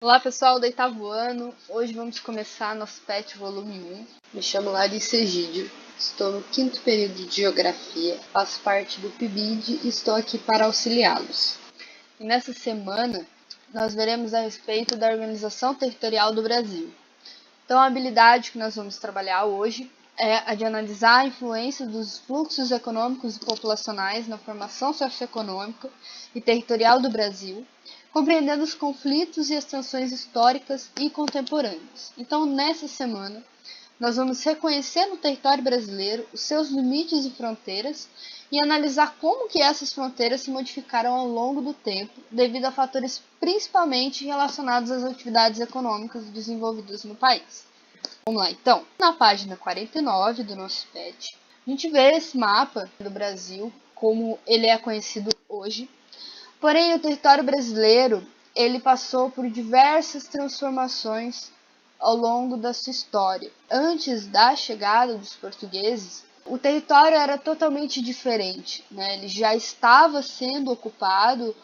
Olá pessoal do 8º ano, hoje vamos começar nosso PET volume 1. Me chamo Larissa Egídio, estou no 5º período de Geografia, faço parte do PIBID e estou aqui para auxiliá-los. E nessa semana nós veremos a respeito da organização territorial do Brasil. Então a habilidade que nós vamos trabalhar hoje é a de analisar a influência dos fluxos econômicos e populacionais na formação socioeconômica e territorial do Brasil, compreendendo os conflitos e as tensões históricas e contemporâneas. Então, nessa semana, nós vamos reconhecer no território brasileiro os seus limites e fronteiras e analisar como que essas fronteiras se modificaram ao longo do tempo, devido a fatores principalmente relacionados às atividades econômicas desenvolvidas no país. Vamos lá, então. Na página 49 do nosso PET, a gente vê esse mapa do Brasil, como ele é conhecido hoje. Porém, o território brasileiro, ele passou por diversas transformações ao longo da sua história. Antes da chegada dos portugueses, o território era totalmente diferente, né? Ele já estava sendo ocupado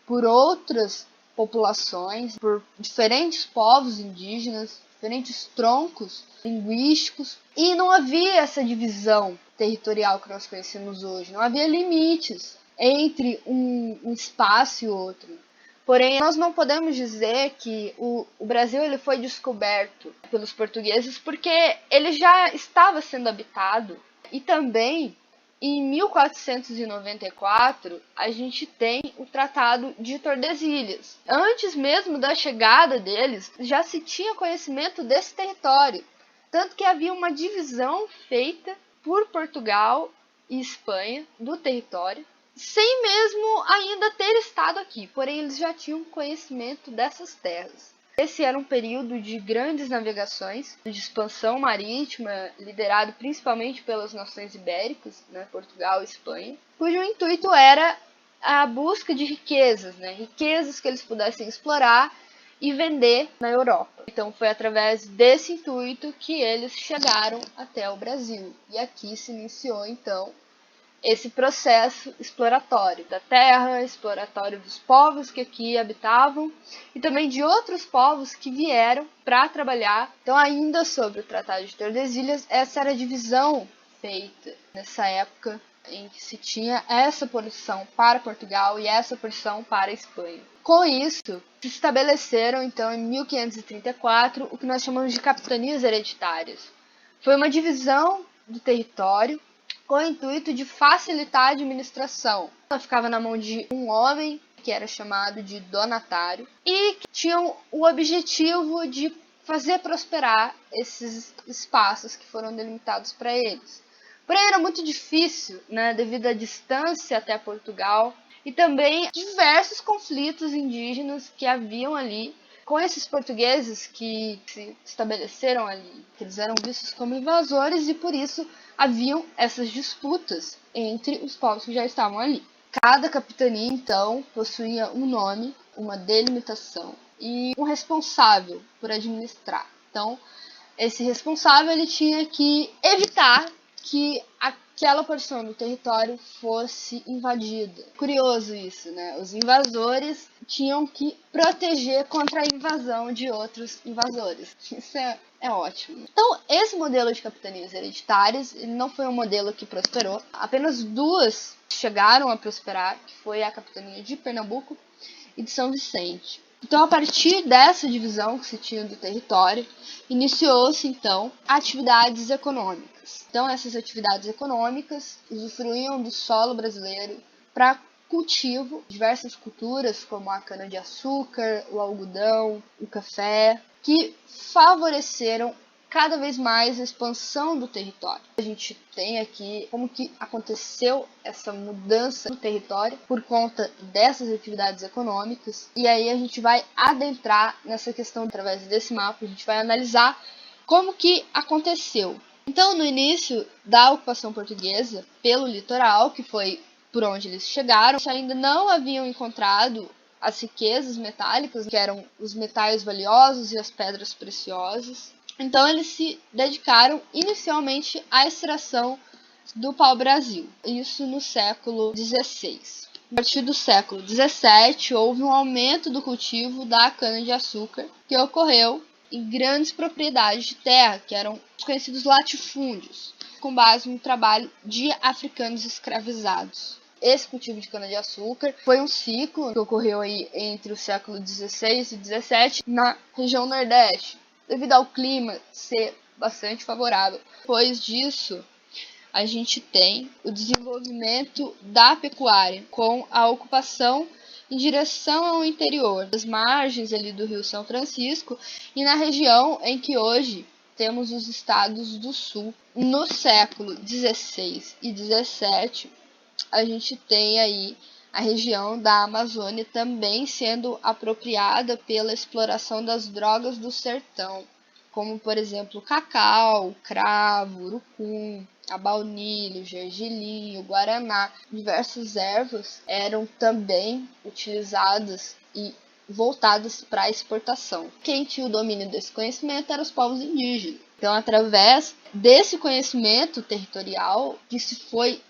por outras populações, por diferentes povos indígenas, diferentes troncos linguísticos, e não havia essa divisão territorial que nós conhecemos hoje, não havia limites entre um espaço e outro. Porém, nós não podemos dizer que o Brasil ele foi descoberto pelos portugueses porque ele já estava sendo habitado. E também, em 1494, a gente tem o Tratado de Tordesilhas. Antes mesmo da chegada deles, já se tinha conhecimento desse território. Tanto que havia uma divisão feita por Portugal e Espanha do território, sem mesmo ainda ter estado aqui, porém eles já tinham conhecimento dessas terras. Esse era um período de grandes navegações, de expansão marítima, liderado principalmente pelas nações ibéricas, né, Portugal e Espanha, cujo intuito era a busca de riquezas, né, riquezas que eles pudessem explorar e vender na Europa. Então foi através desse intuito que eles chegaram até o Brasil. E aqui se iniciou então esse processo exploratório da terra, exploratório dos povos que aqui habitavam e também de outros povos que vieram para trabalhar. Então, ainda sobre o Tratado de Tordesilhas, essa era a divisão feita nessa época em que se tinha essa porção para Portugal e essa porção para a Espanha. Com isso, se estabeleceram, então, em 1534, o que nós chamamos de capitanias hereditárias. Foi uma divisão do território com o intuito de facilitar a administração. Ela ficava na mão de um homem, que era chamado de donatário, e que tinham o objetivo de fazer prosperar esses espaços que foram delimitados para eles. Porém, era muito difícil, né, devido à distância até Portugal e também diversos conflitos indígenas que haviam ali com esses portugueses que se estabeleceram ali. Eles eram vistos como invasores e, por isso, haviam essas disputas entre os povos que já estavam ali. Cada capitania, então, possuía um nome, uma delimitação e um responsável por administrar. Então, esse responsável ele tinha que evitar que aquela porção do território fosse invadida. Curioso isso, né? Os invasores tinham que proteger contra a invasão de outros invasores. Isso é ótimo. Então, esse modelo de capitanias hereditárias ele não foi um modelo que prosperou. Apenas duas chegaram a prosperar, que foi a capitania de Pernambuco e de São Vicente. Então, a partir dessa divisão que se tinha do território, iniciou-se, então, atividades econômicas. Então, essas atividades econômicas usufruíam do solo brasileiro para cultivo de diversas culturas, como a cana-de-açúcar, o algodão, o café, que favoreceram cada vez mais a expansão do território. A gente tem aqui como que aconteceu essa mudança no território por conta dessas atividades econômicas, e aí a gente vai adentrar nessa questão através desse mapa, a gente vai analisar como que aconteceu. Então, no início da ocupação portuguesa pelo litoral, que foi por onde eles chegaram, ainda não haviam encontrado as riquezas metálicas, que eram os metais valiosos e as pedras preciosas. Então, eles se dedicaram inicialmente à extração do pau-brasil, isso no século XVI. A partir do século XVII, houve um aumento do cultivo da cana-de-açúcar, que ocorreu em grandes propriedades de terra, que eram os conhecidos latifúndios, com base no trabalho de africanos escravizados. Esse cultivo de cana-de-açúcar foi um ciclo que ocorreu aí entre o século XVI e XVII na região Nordeste, devido ao clima ser bastante favorável. Depois disso, a gente tem o desenvolvimento da pecuária, com a ocupação em direção ao interior, das margens ali do Rio São Francisco e na região em que hoje temos os estados do sul. No século XVI e XVII, a gente tem aí a região da Amazônia também sendo apropriada pela exploração das drogas do sertão, como, por exemplo, cacau, cravo, urucum, a baunilha, o gergelim, o guaraná. Diversas ervas eram também utilizadas e voltadas para a exportação. Quem tinha o domínio desse conhecimento eram os povos indígenas. Então, através desse conhecimento territorial, que se foi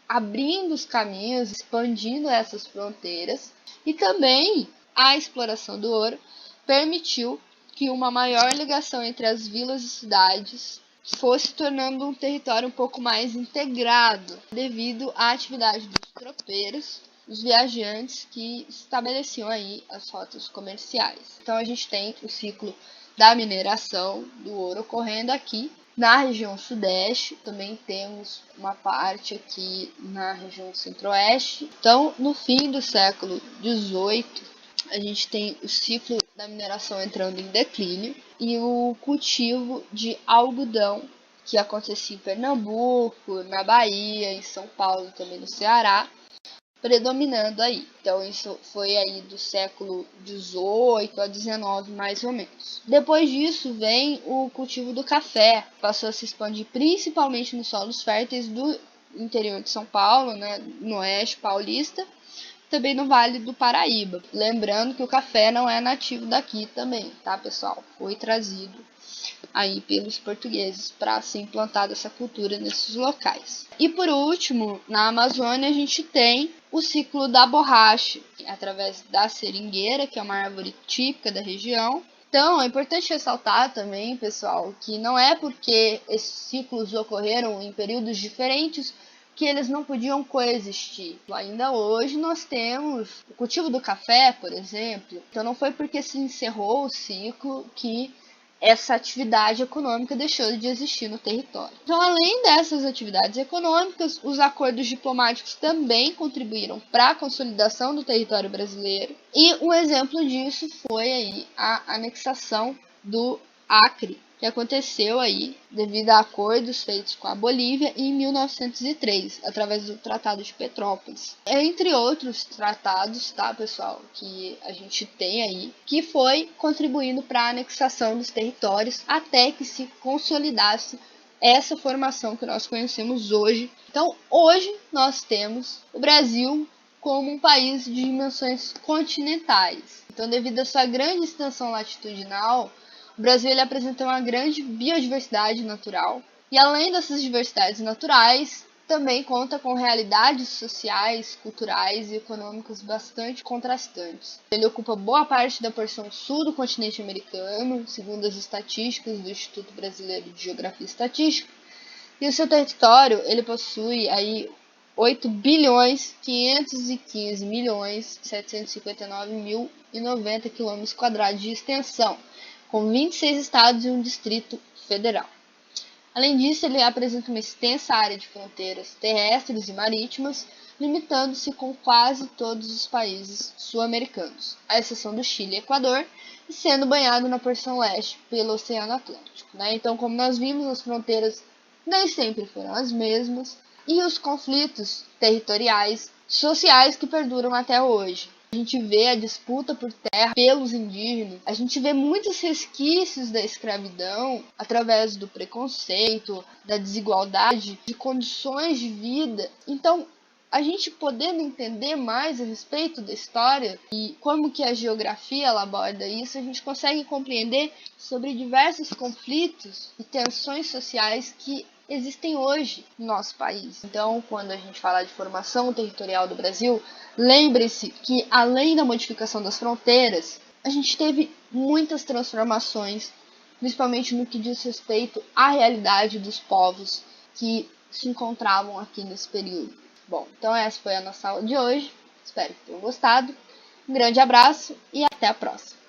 abrindo os caminhos, expandindo essas fronteiras, e também a exploração do ouro permitiu que uma maior ligação entre as vilas e cidades fosse tornando um território um pouco mais integrado, devido à atividade dos tropeiros, os viajantes que estabeleciam aí as rotas comerciais. Então a gente tem o ciclo da mineração do ouro ocorrendo aqui na região sudeste, também temos uma parte aqui na região centro-oeste. Então, no fim do século XVIII, a gente tem o ciclo da mineração entrando em declínio e o cultivo de algodão, que acontecia em Pernambuco, na Bahia, em São Paulo, também no Ceará, predominando aí. Então isso foi aí do século XVIII a XIX, mais ou menos. Depois disso vem o cultivo do café, passou a se expandir principalmente nos solos férteis do interior de São Paulo, né, no oeste paulista, também no Vale do Paraíba. Lembrando que o café não é nativo daqui também, tá, pessoal? Foi trazido aí pelos portugueses para ser implantada essa cultura nesses locais. E por último, na Amazônia a gente tem o ciclo da borracha, através da seringueira, que é uma árvore típica da região. Então, é importante ressaltar também, pessoal, que não é porque esses ciclos ocorreram em períodos diferentes que eles não podiam coexistir. Ainda hoje nós temos o cultivo do café, por exemplo. Então não foi porque se encerrou o ciclo que essa atividade econômica deixou de existir no território. Então, além dessas atividades econômicas, os acordos diplomáticos também contribuíram para a consolidação do território brasileiro. E um exemplo disso foi aí a anexação do Acre, que aconteceu aí devido a acordos feitos com a Bolívia em 1903, através do Tratado de Petrópolis. Entre outros tratados, tá, pessoal, que a gente tem aí, que foi contribuindo para a anexação dos territórios até que se consolidasse essa formação que nós conhecemos hoje. Então, hoje nós temos o Brasil como um país de dimensões continentais. Então, devido à sua grande extensão latitudinal, o Brasil ele apresenta uma grande biodiversidade natural e, além dessas diversidades naturais, também conta com realidades sociais, culturais e econômicas bastante contrastantes. Ele ocupa boa parte da porção sul do continente americano, segundo as estatísticas do Instituto Brasileiro de Geografia e Estatística, e o seu território ele possui aí 8.515.759.090 km² de extensão, com 26 estados e um distrito federal. Além disso, ele apresenta uma extensa área de fronteiras terrestres e marítimas, limitando-se com quase todos os países sul-americanos, à exceção do Chile e Equador, e sendo banhado na porção leste pelo Oceano Atlântico. Então, como nós vimos, as fronteiras nem sempre foram as mesmas, e os conflitos territoriais, sociais que perduram até hoje. A gente vê a disputa por terra pelos indígenas, a gente vê muitos resquícios da escravidão através do preconceito, da desigualdade, de condições de vida. Então, a gente podendo entender mais a respeito da história e como que a geografia ela aborda isso, a gente consegue compreender sobre diversos conflitos e tensões sociais que existem hoje no nosso país. Então, quando a gente fala de formação territorial do Brasil, lembre-se que, além da modificação das fronteiras, a gente teve muitas transformações, principalmente no que diz respeito à realidade dos povos que se encontravam aqui nesse período. Bom, então essa foi a nossa aula de hoje. Espero que tenham gostado. Um grande abraço e até a próxima.